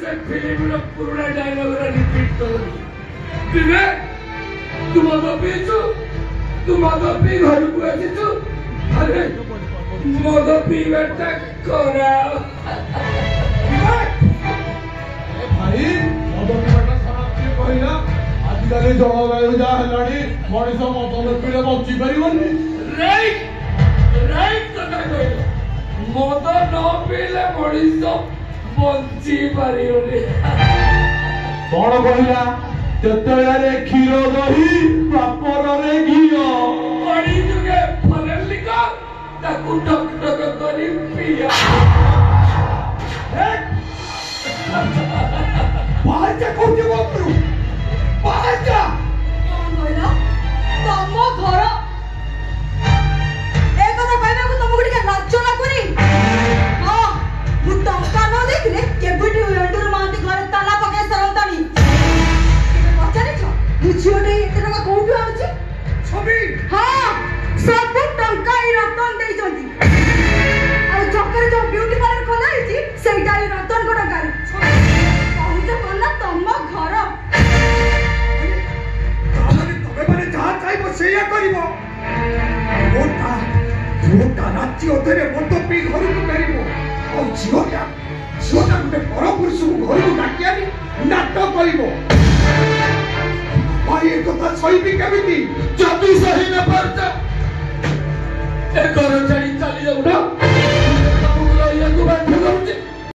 से फिल्म रो पुराना डायलॉग रा रिपीट करो विवेक तुम तो पीछू तुम तो पी घर को आसी तू अरे मद पीबेटा करा विवेक ए भाई मद पीबेटा खराब के कहला आजिकाली जलवायु जा हेलानी मଣିଷ मद न पीले बंची परिबनी राइट राइट कथा कहलो मद न पीले मଣିଷ बंची परिबनी कौन कहला तेतळे क्षीर दही बापर रे घियो बड़ी जुगे फलन लिखा ताकू टक टक करी पिया बाहर जा कोठी बापरू बाहर जा कौन कहला तम घर ए कथा कहबा को तुम गुडी के लाज ना करी हां मु टंका न देखले केबडी एंडुर मांती घर ताला पके सरंतानी पचारि छ बुझियोटे एते टका कोठु आउची छवि हां सब टंका ई रतन देई जंती आ चक्कर जो ब्यूटी पार्लर खोला हिची सेइटा ई रतन को टंका रे कहू कोना तम घर तमे माने जहा चाइबो सेया करिवो मोटा नाची ओथरे मोटो पी घर को करिवो ओ झियोटा गुटे पर पुरुष को घर को डाकियानी नाटक करिवो भाई एक कथा सहीबी केमिति जदी सही न परता ए घर छाड़ी चली जाऊ ना